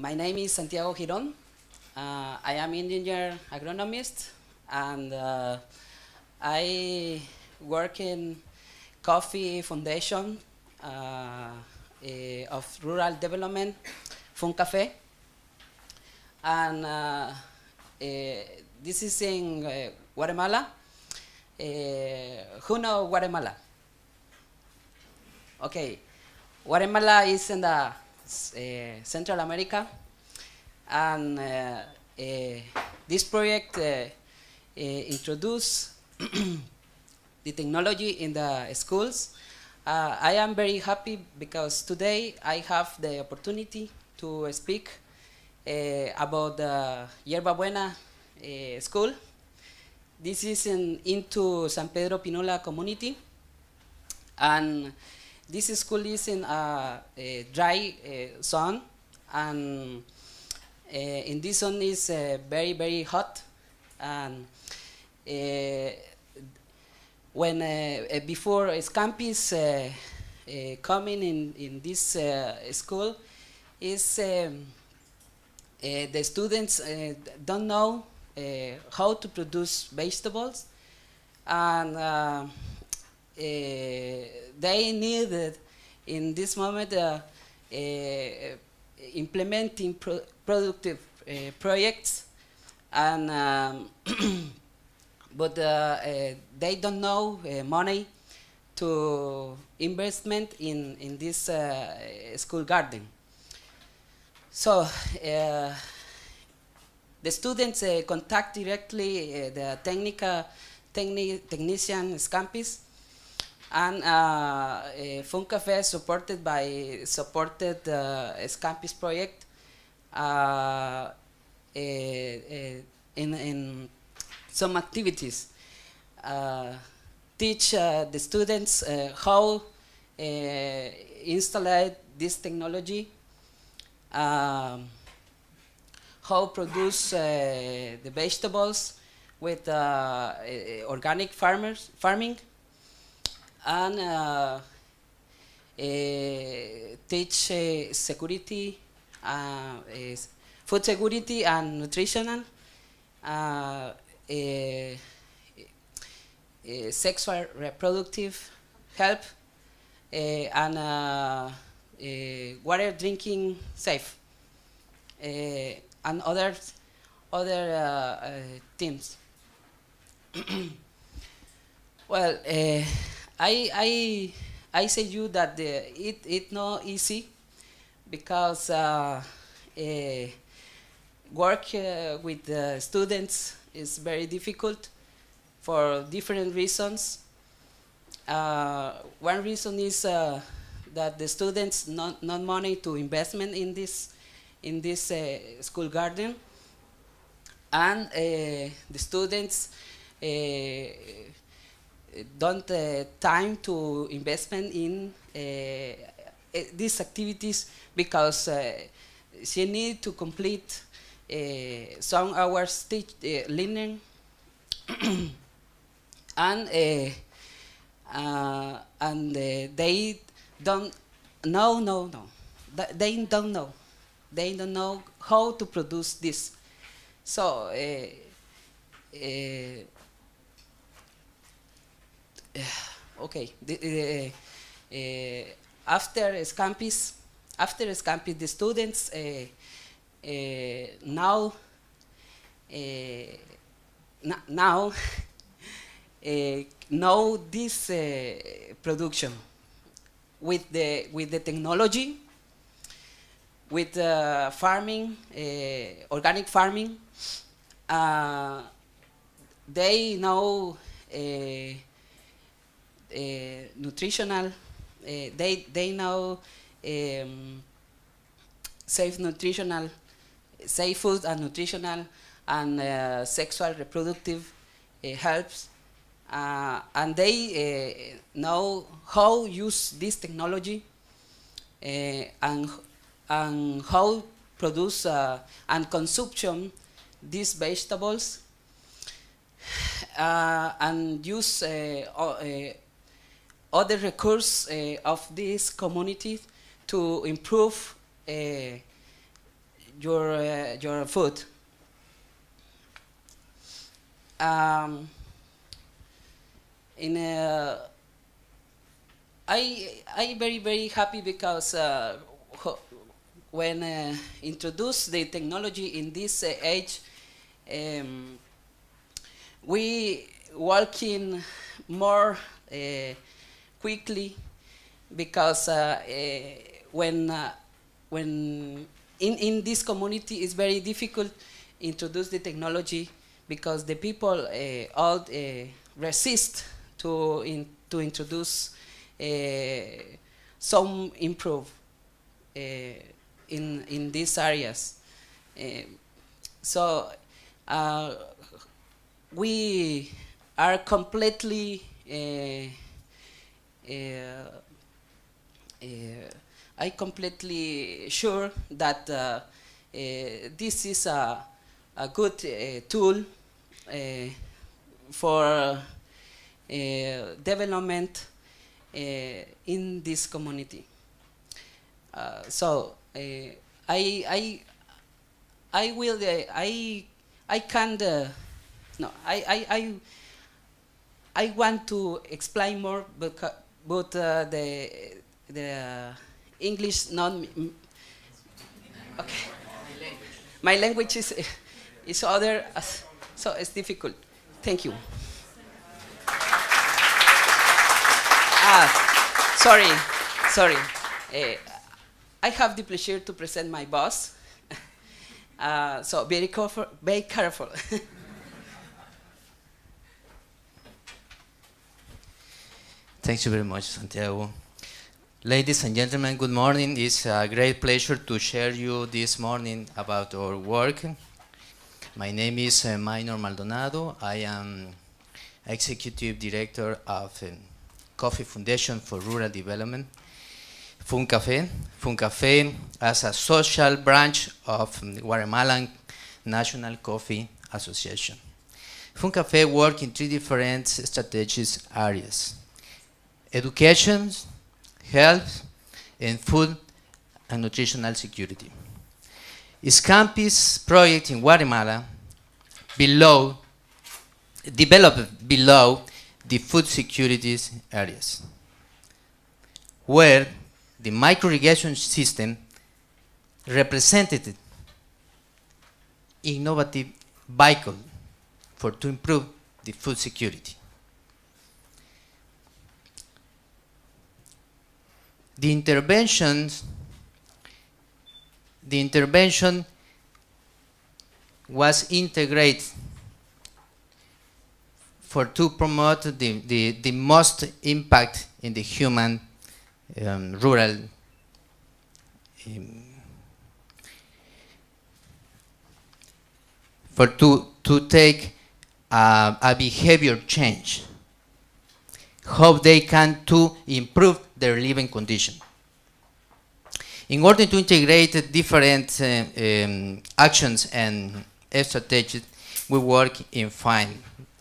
My name is Santiago Giron. I am engineer agronomist, and I work in Coffee Foundation of Rural Development, Funcafe, and this is in Guatemala. Who know Guatemala? Okay, Guatemala is in the Central America, and this project introduced the technology in the schools. I am very happy because today I have the opportunity to speak about the Yerba Buena school. This is into San Pedro Pinola community, and this school is in a dry zone, and in this zone is very hot, and when before Scampis coming in this school is the students don't know how to produce vegetables, and they needed in this moment implementing productive projects, and but they don't know money to investment in this school garden. So the students contact directly the technician Scampis, and Funcafe supported Scampis project in some activities. Teach the students how install this technology, how produce the vegetables with organic farming, and teach security, food security and nutritional, sexual reproductive health, and water drinking safe, and other themes. Well, I say you that it not easy, because work with the students is very difficult for different reasons. One reason is that the students not money to investment in this school garden, and the students don't time to investment in these activities, because she need to complete some hours learning, and they don't they don't know how to produce this. So okay, after Scampis, the students now know this production with the technology, with farming, organic farming. They know nutritional. They know safe food and nutritional, and sexual reproductive health, and they know how use this technology, and how produce and consumption these vegetables, and use other recurses of this community to improve your food. In I very happy because when introduce the technology in this age, we working more quickly because when in this community it's very difficult introduce the technology because the people all resist to introduce some improve in these areas. So we are completely I completely sure that this is a good tool for development in this community. So I will I can no I want to explain more, but the English not okay. My language is other, so it's difficult. Thank you. Sorry. I have the pleasure to present my boss. So very careful. Thank you very much, Santiago. Ladies and gentlemen, good morning. It's a great pleasure to share you this morning about our work. My name is Minor Maldonado. I am Executive Director of Coffee Foundation for Rural Development, FUNCAFE. FUNCAFE as a social branch of Guatemalan National Coffee Association. FUNCAFE works in 3 different strategic areas: education, health, and food and nutritional security. Its campus project in Guatemala developed below the food security areas, where the micro-irrigation system represented innovative vehicle to improve the food security. The intervention was integrated to promote the most impact in the human rural to take a behavior change, how they can to improve their living condition. In order to integrate different actions and strategies, we work in 5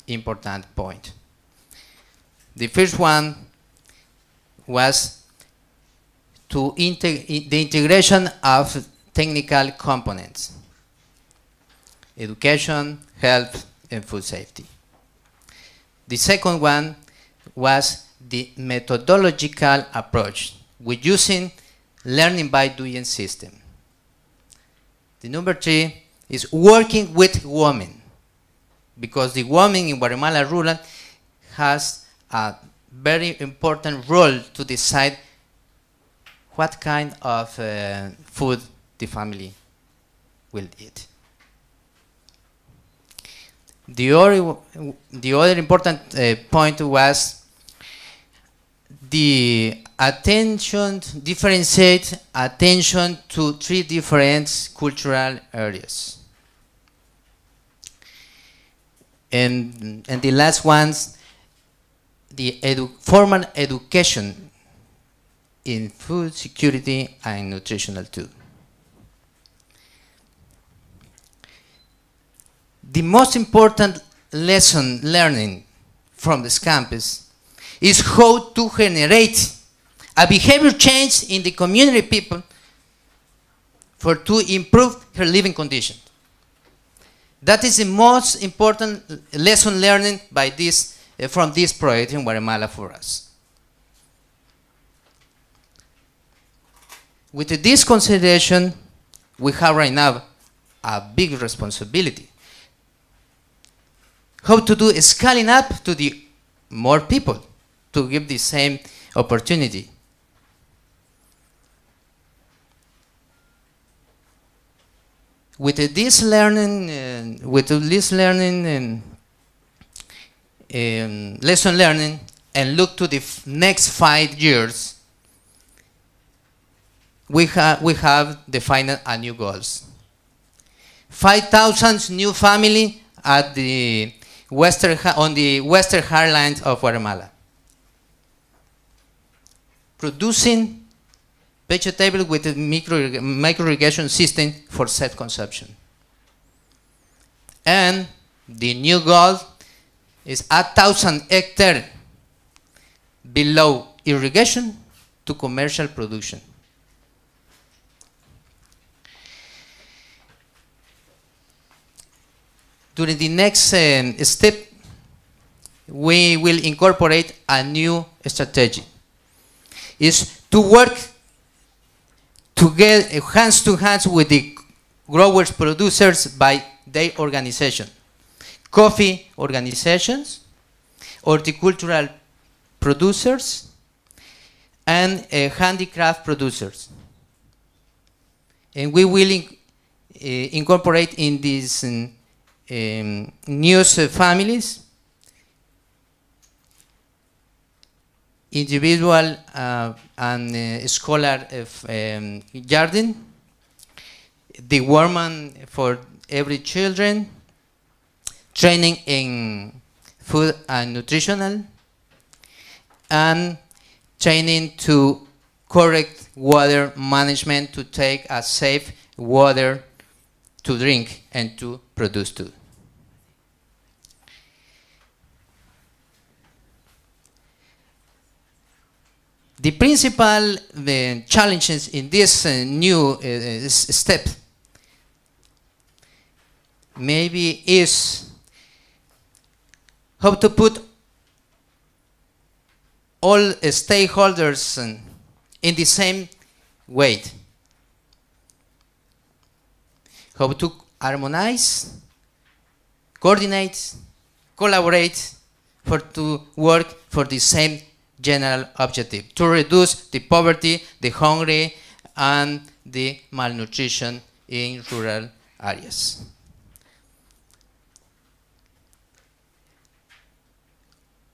important points. The first one was the integration of technical components: education, health, and food safety. The second one was the methodological approach with using learning by doing system. The number 3 is working with women, because the women in Guatemala rural has a very important role to decide what kind of food the family will eat. The other important point was the differentiate attention to 3 different cultural areas. And the last ones, the formal education in food security and nutritional too. The most important lesson learning from this campus is how to generate a behavior change in the community people for to improve her living condition. That is the most important lesson learned by this, from this project in Guatemala for us. With this consideration, we have right now a big responsibility. How to do scaling up to the more people to give the same opportunity. With this learning, lesson learning, and look to the next 5 years, we have defined a new goals. 5,000 new family at the on the western highlands of Guatemala, producing vegetable with a micro irrigation system for self-consumption. And the new goal is 1,000 hectares below irrigation to commercial production. During the next step, we will incorporate a new strategy. Is to work together, hands to hands with the growers, producers by their organization. Coffee organizations, horticultural producers, and handicraft producers. And we will incorporate in these new families individual and scholar garden, the woman for every children, training in food and nutritional, and training to correct water management to take a safe water to drink and to produce too. The principal challenges in this new step maybe is how to put all stakeholders in the same weight. How to harmonize, coordinate, collaborate to work for the same general objective, to reduce the poverty, the hunger, and the malnutrition in rural areas.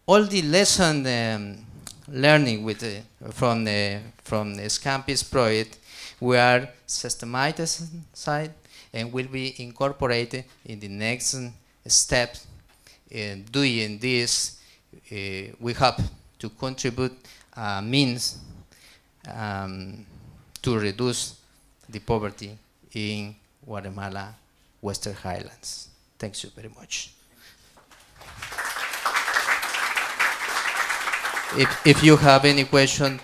All the lesson learning with from the Campus project were systematized and will be incorporated in the next step. Doing this, we hope to contribute means to reduce the poverty in Guatemala, Western Highlands. Thank you very much. If you have any question.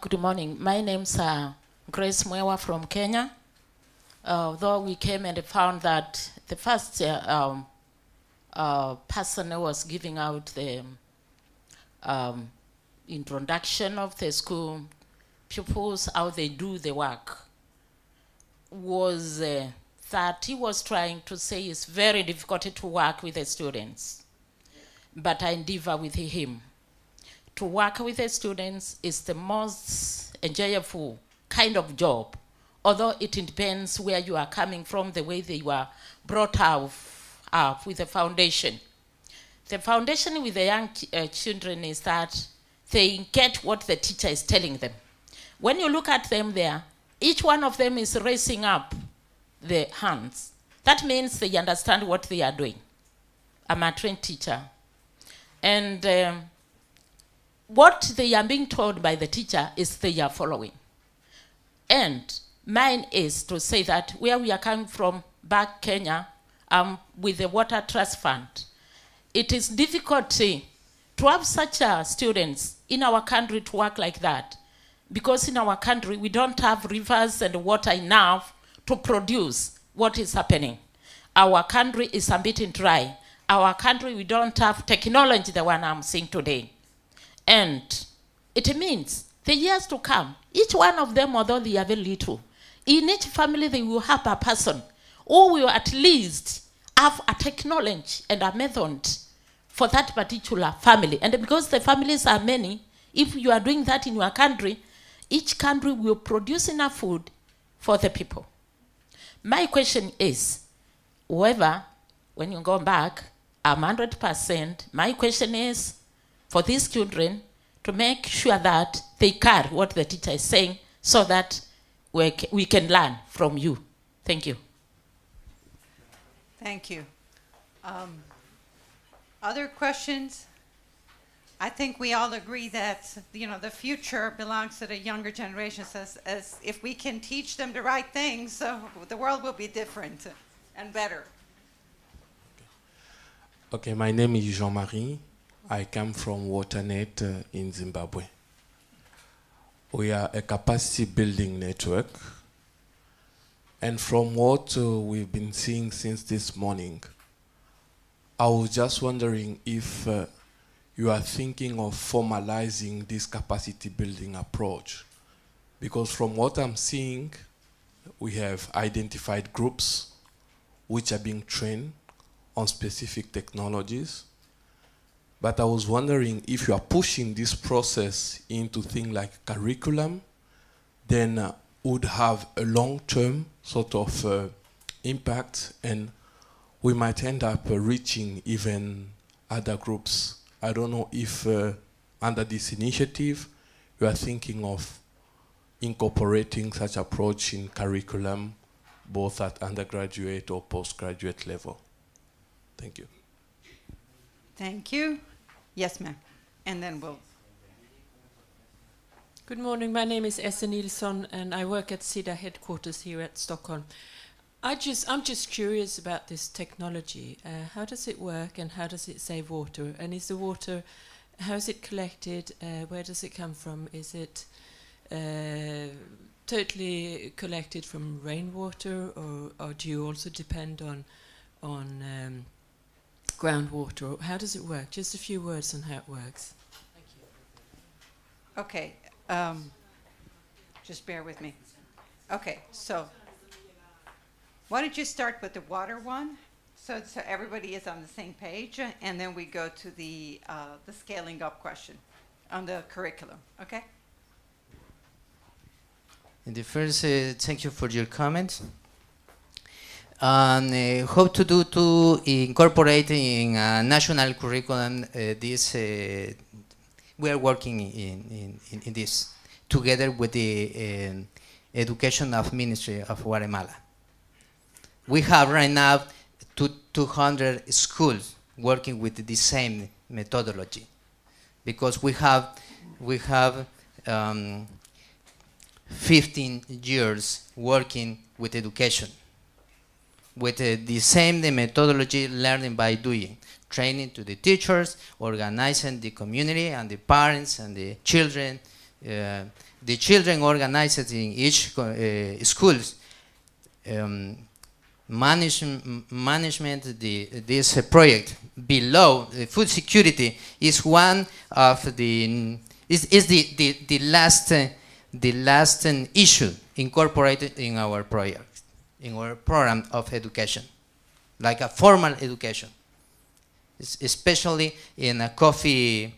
Good morning. My name's Grace Mwewa from Kenya. Though we came and found that the first person who was giving out the introduction of the school pupils, how they do the work, was that he was trying to say it's very difficult to work with the students. But I endeavor with him. To work with the students is the most enjoyable kind of job, although it depends where you are coming from, the way they were brought up with the foundation. The foundation with the young children is that they get what the teacher is telling them. When you look at them there, each one of them is raising up the hands. That means they understand what they are doing. I'm a trained teacher. And what they are being told by the teacher is they are following. And mine is to say that where we are coming from, back Kenya, with the Water Trust Fund. It is difficult to have such students in our country to work like that, because in our country we don't have rivers and water enough to produce what is happening. Our country is a bit dry. Our country, we don't have technology, the one I'm seeing today. And it means the years to come, each one of them, although they are very little, in each family they will have a person who will at least have a technology and a method for that particular family. And because the families are many, if you are doing that in your country, each country will produce enough food for the people. My question is, however, when you go back, I'm 100%, my question is for these children to make sure that they carry what the teacher is saying so that we can learn from you. Thank you. Thank you. Other questions? I think we all agree that the future belongs to the younger generations. As if we can teach them the right things, the world will be different and better. Okay, my name is Jean-Marie. I come from WaterNet in Zimbabwe. We are a capacity building network. And from what we've been seeing since this morning, I was just wondering if you are thinking of formalizing this capacity building approach. Because from what I'm seeing, we have identified groups which are being trained on specific technologies. But I was wondering if you are pushing this process into things like curriculum, then would have a long-term sort of impact, and we might end up reaching even other groups. I don't know if under this initiative you are thinking of incorporating such approach in curriculum, both at undergraduate or postgraduate level. Thank you. Thank you. Yes, ma'am. And then we'll... Good morning, my name is Essa Nilsson and I work at SIDA headquarters here at Stockholm. I'm just curious about this technology. How does it work and how does it save water? And is the water, how is it collected? Where does it come from? Is it totally collected from rainwater, or do you also depend on groundwater? How does it work? Just a few words on how it works. Thank you. Okay. Just bear with me. Okay, so why don't you start with the water one, so everybody is on the same page, and then we go to the scaling up question on the curriculum, okay? In the first, thank you for your comments. And how to incorporate in a national curriculum this, we are working in this together with the Education of Ministry of Guatemala. We have right now 200 schools working with the same methodology, because we have 15 years working with education, with the same methodology, learning by doing, training to the teachers, organizing the community and the parents and the children. The children organized in each schools. Management, this project below food security is one of the last issue incorporated in our project, in our program of education, like a formal education, especially in a coffee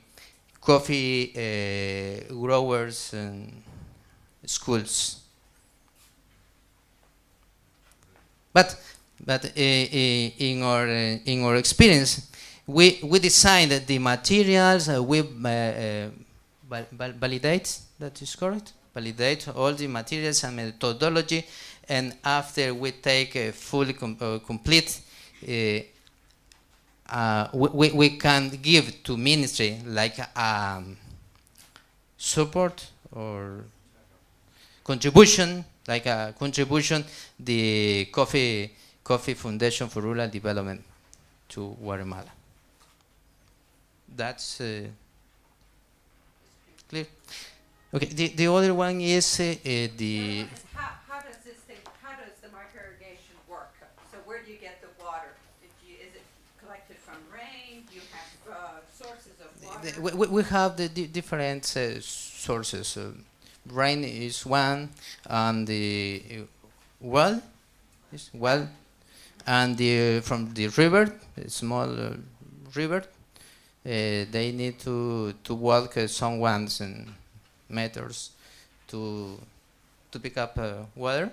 growers and schools. But in our experience, we designed the materials. We validate, that is correct. Validate all the materials and methodology, and after we take a fully complete, we can give to ministry like support or contribution, like a contribution, the coffee Coffee Foundation for Rural Development to Guatemala. That's clear. Okay. The other one is the. How does this thing? How does the micro irrigation work? So where do you get the water? Is it collected from rain? Do you have sources of water? We have the different sources. Rain is one, and the well is well, and from the river, a small river. They need to walk some 1 meters to pick up water,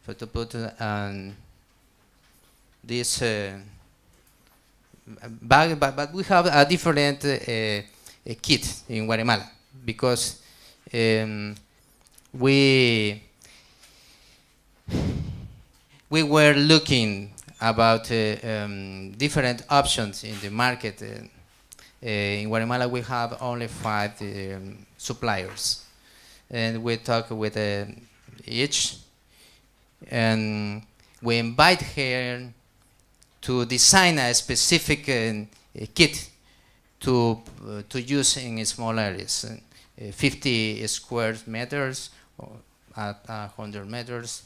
for to put on this bag. But we have a different kit in Guatemala because we were looking about different options in the market. In Guatemala, we have only 5 suppliers, and we talk with each, and we invite her to design a specific kit to use in small areas, 50 square meters or at 100 meters.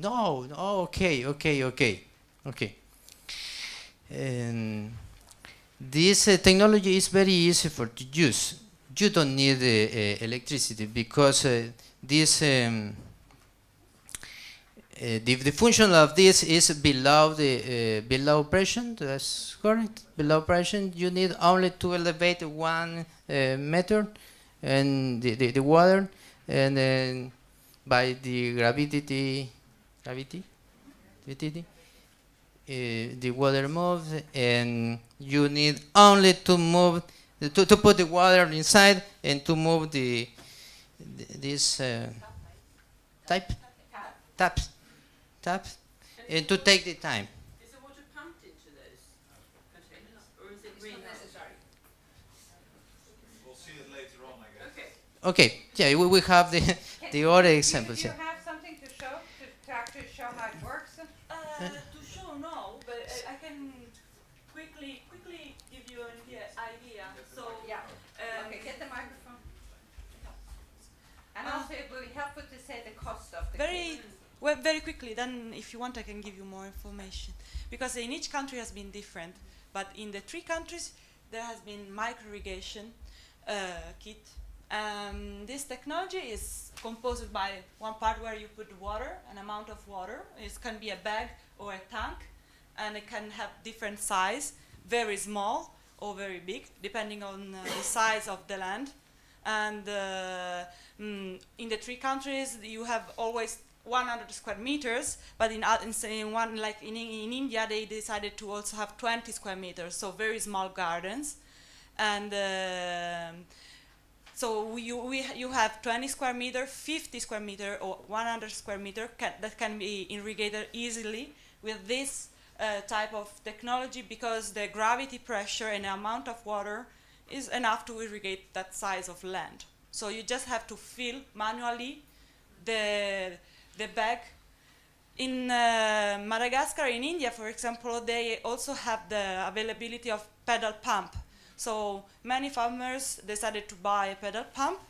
No, okay. This technology is very easy for to use. You don't need electricity because this the function of this is below the below pressure. That's correct. Below pressure, you need only to elevate 1 meter, and the water, and then by the gravity, the water moves, and you need only to move to put the water inside and to move this taps, and to take the time. Is the water pumped into those containers, or is it really necessary? We'll see it later on, I guess. Okay, yeah, we have the other examples. Do you have something to show, to actually show how it works? To show, no, but I can quickly give you an idea. So, Yeah. Okay, get the microphone. And also, it will be helpful to say the cost of the kit. very quickly, then if you want I can give you more information. Because in each country has been different, but in the 3 countries there has been micro-irrigation kit. This technology is composed by one part where you put water, an amount of water. It can be a bag or a tank, and it can have different size, very small or very big, depending on the size of the land. And in the 3 countries, you have always 100 square meters, but in one, like in India, they decided to also have 20 square meters, so very small gardens. And so you have 20 square meter, 50 square meter, or 100 square meter that can be irrigated easily with this type of technology, because the gravity pressure and the amount of water is enough to irrigate that size of land. So you just have to fill manually the bag. In Madagascar, in India, for example, they also have the availability of pedal pump. So many farmers decided to buy a pedal pump,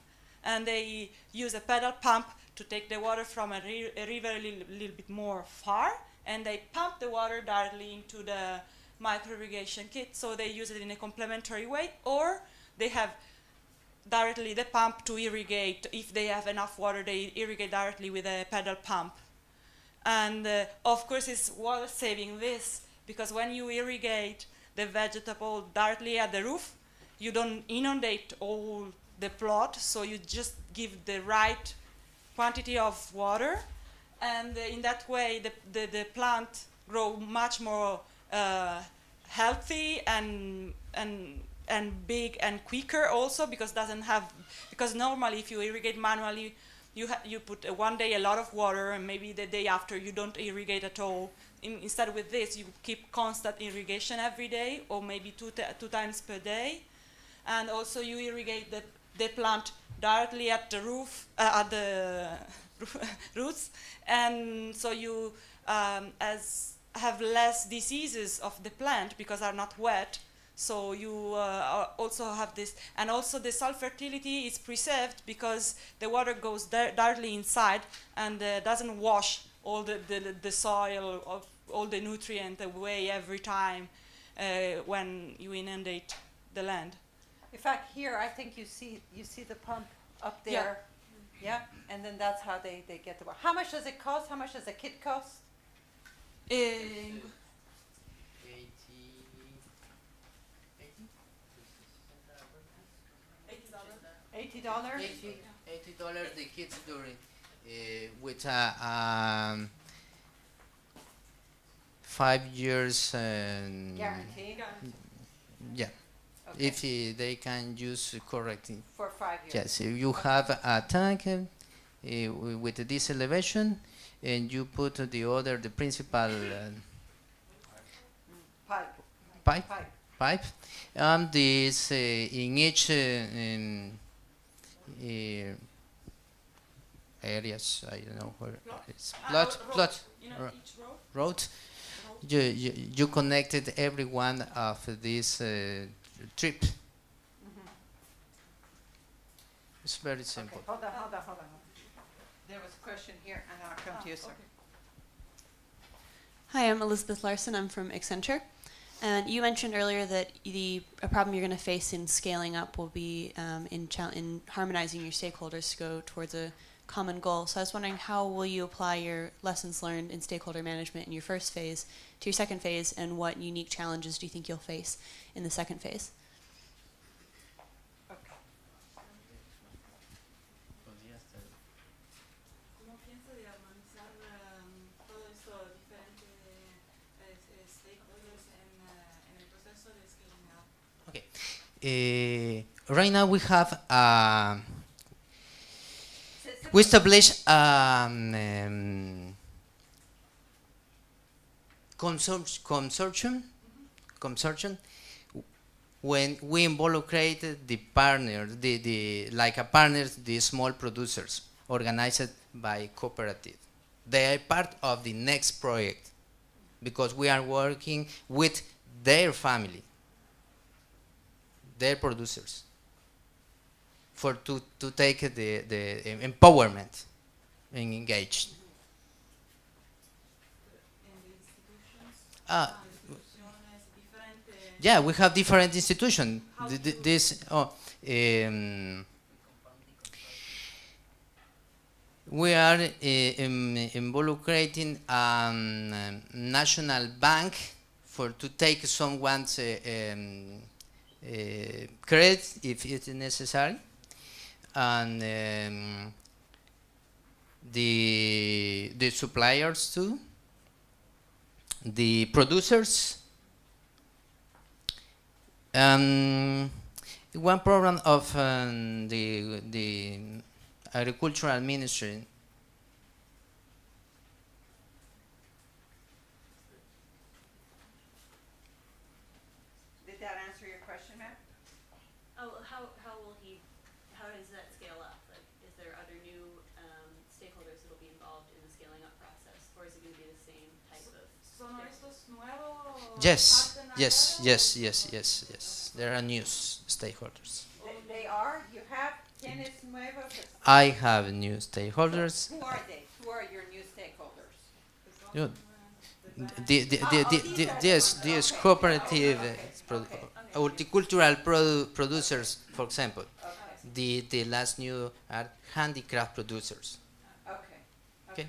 and they use a pedal pump to take the water from a river a little bit more far, and they pump the water directly into the micro-irrigation kit. So they use it in a complementary way, or they have directly the pump to irrigate. If they have enough water, they irrigate directly with a pedal pump. And of course, it's water saving this, because when you irrigate the vegetable directly at the roof, you don't inundate all the plot, so you just give the right quantity of water, and in that way the plant grow much more healthy and big and quicker also, because normally if you irrigate manually, you put one day a lot of water, and maybe the day after you don't irrigate at all. instead with this, you keep constant irrigation every day, or maybe two times per day, and also you irrigate the plant directly at the at the roots, and so you have less diseases of the plant because are not wet. So you also have this, and also the soil fertility is preserved because the water goes directly inside and doesn't wash all the soil of all the nutrient away every time when you inundate the land. In fact, here I think you see the pump up there. Yeah, and then that's how they get the water. How much does it cost? How much does a kit cost? $80. $80 the kids during with 5 years Guarantee. yeah. Okay. If they can use correctly. For 5 years. Yes, you have a tank with this elevation, and you put the principal pipe, and this in each areas. I don't know where it's plot. You know, each Road. You connected every one of this trip. It's very simple. Okay, hold on. There was a question here, and I'll come to you, sir. Okay. Hi, I'm Elizabeth Larson. I'm from Accenture. And you mentioned earlier that a problem you're going to face in scaling up will be in harmonizing your stakeholders to go towards a common goal. So I was wondering, how will you apply your lessons learned in stakeholder management in your first phase to your second phase, and what unique challenges do you think you'll face in the second phase? ¿Cómo piensa de armonizar todo esto diferente stakeholders en el proceso de scaling up? Okay. Right now we have we established consortium when we involucrate the partners, the small producers organized by cooperative. They are part of the next project because we are working with their family, their producers, to take the empowerment and engage. Yeah, we have different institutions. We are involucrating national bank to take someone's credit if it is necessary, and the suppliers too, the producers. One program of the agricultural ministry. Did that answer your question, ma'am? Oh, how does that scale up? Like, is there other new stakeholders that will be involved in the scaling up process, or is it going to be the same type of? ¿Son estos nuevos? Yes. There are new stakeholders. They are? You have? ¿Tienes nuevos? I have new stakeholders. Who are they? Who are your new stakeholders? This cooperative horticultural producers, for example. The last new are handicraft producers. Okay.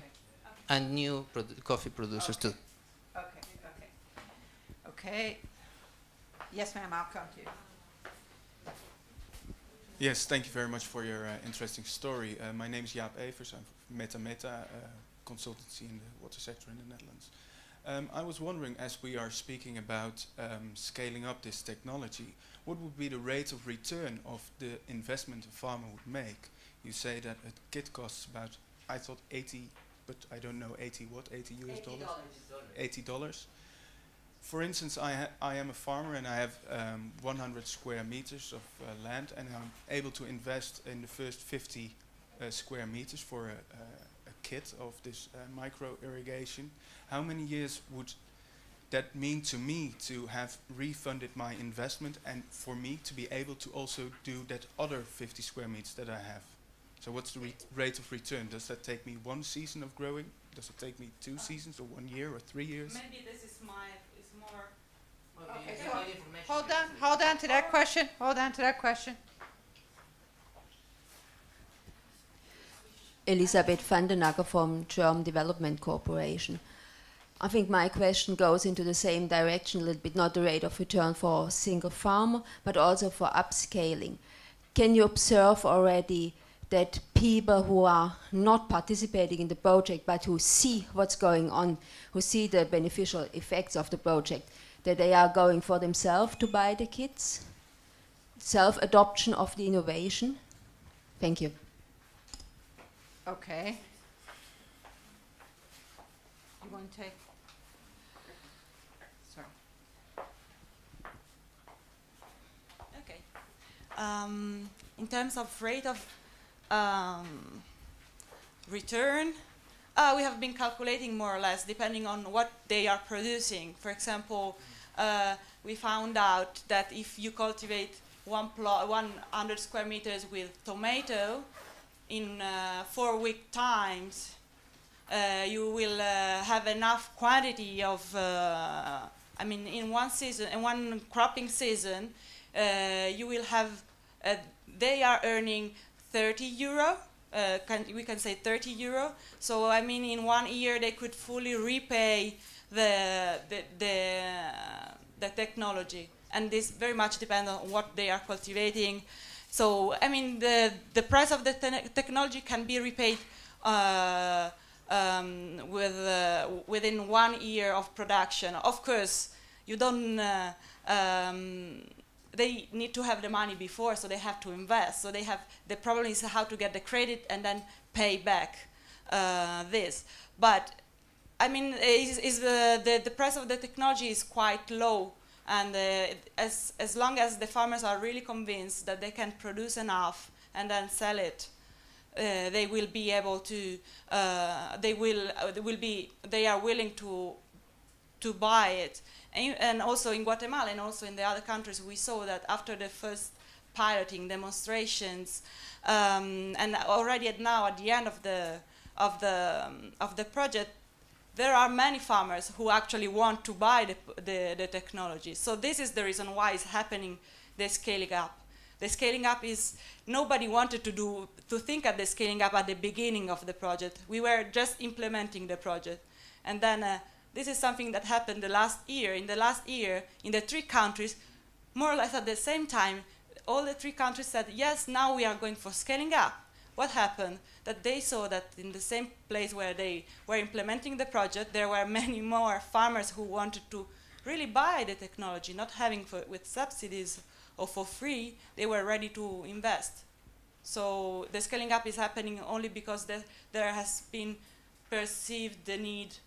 And new coffee producers too. Okay. Yes, ma'am, I'll come to you. Yes, thank you very much for your interesting story. My name is Jaap Evers. I'm from Meta consultancy in the water sector in the Netherlands. I was wondering, as we are speaking about scaling up this technology, what would be the rate of return of the investment a farmer would make? You say that a kit costs about, I thought, $80 but I don't know 80 what, 80 US dollars? $80. For instance, I am a farmer and I have 100 square meters of land, and I'm able to invest in the first 50 square meters for a kit of this micro irrigation. How many years would that mean to me to have refunded my investment and for me to be able to also do that other 50 square meters that I have? So what's the rate of return? Does that take me 1 season of growing? Does it take me 2 seasons or 1 year or 3 years? Maybe this is more. Okay, so hold on to that question. Hold on to that question. Elisabeth van den Acker from German Development Corporation. I think my question goes into the same direction a little bit, not the rate of return for a single farmer, but also for upscaling. Can you observe already that people who are not participating in the project but who see what's going on, who see the beneficial effects of the project, that they are going for themselves to buy the kits? Self-adoption of the innovation? Thank you. Okay. You want to take? Sorry. Okay. In terms of rate of return, we have been calculating more or less depending on what they are producing. For example, we found out that if you cultivate 100 square meters with tomato, in 4 week times, you will have enough quantity of, in one season, in one cropping season, you will have, they are earning 30 euro, we can say 30 euro. So, in 1 year they could fully repay the technology. And this very much depends on what they are cultivating. So, the price of the technology can be repaid within 1 year of production. Of course, you don't. They need to have the money before, so they have to invest. So the problem is how to get the credit and then pay back this. But the price of the technology is quite low. And as long as the farmers are really convinced that they can produce enough and then sell it, they will be able to. They are willing to buy it. And also in Guatemala and also in the other countries, we saw that after the first piloting demonstrations, and already now at the end of the project, there are many farmers who actually want to buy the technology. So this is the reason why it's happening, the scaling up. The scaling up is, nobody wanted to think at the scaling up at the beginning of the project. We were just implementing the project. And then this is something that happened the last year. In the last year, in the 3 countries, more or less at the same time, all the 3 countries said, yes, now we are going for scaling up. What happened? That they saw that in the same place where they were implementing the project, there were many more farmers who wanted to really buy the technology, not having with subsidies or for free. They were ready to invest. So the scaling up is happening only because there has been perceived the need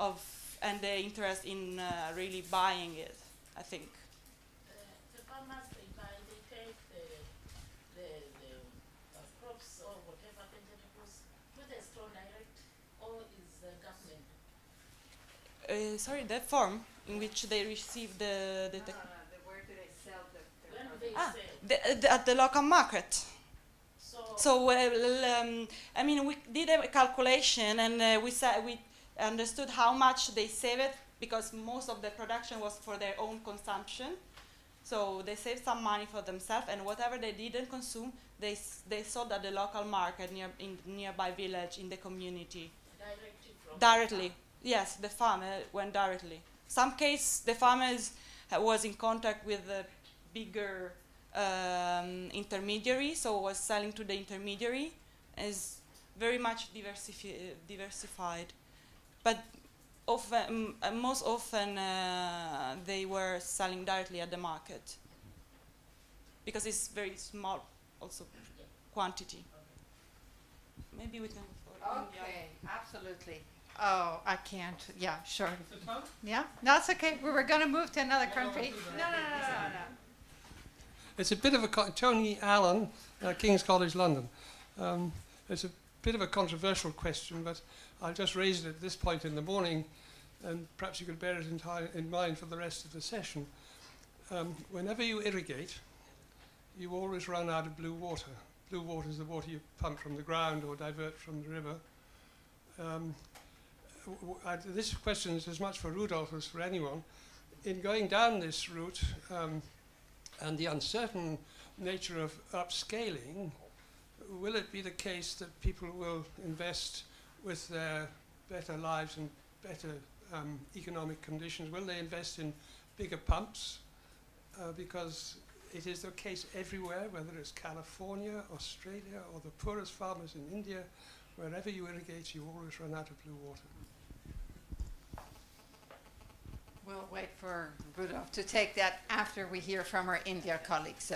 of and the interest in really buying it, I think. The farmers, they buy, they take the crops or whatever vegetables to the store direct, or is the government? Sorry, the form in which they receive the Where do they sell the When they sell. at the local market. So we did a calculation, and we understood how much they saved, because most of the production was for their own consumption. So they saved some money for themselves, and whatever they didn't consume, they sold at the local market in the nearby village, in the community. Directly. Yes, the farmer went directly. Some case the farmers was in contact with a bigger intermediary, so was selling to the intermediary. Is very much diversified. But often, most often they were selling directly at the market, because it's very small, also quantity. Maybe we can go forward. Okay, absolutely. Oh, I can't. Yeah, sure. Yeah, no, it's okay. We were going to move to another country. No. It's a bit of a Tony Allen, King's College London. It's a bit of a controversial question, but I'll just raise it at this point in the morning, and perhaps you could bear it in mind for the rest of the session. Whenever you irrigate, you always run out of blue water. Blue water is the water you pump from the ground or divert from the river. This question is as much for Rudolf as for anyone. In going down this route, and the uncertain nature of upscaling, will it be the case that people will invest with their better lives and better economic conditions? Will they invest in bigger pumps? Because it is the case everywhere, whether it's California, Australia, or the poorest farmers in India, wherever you irrigate, you always run out of blue water. We'll wait for Rudolf to take that after we hear from our India colleagues.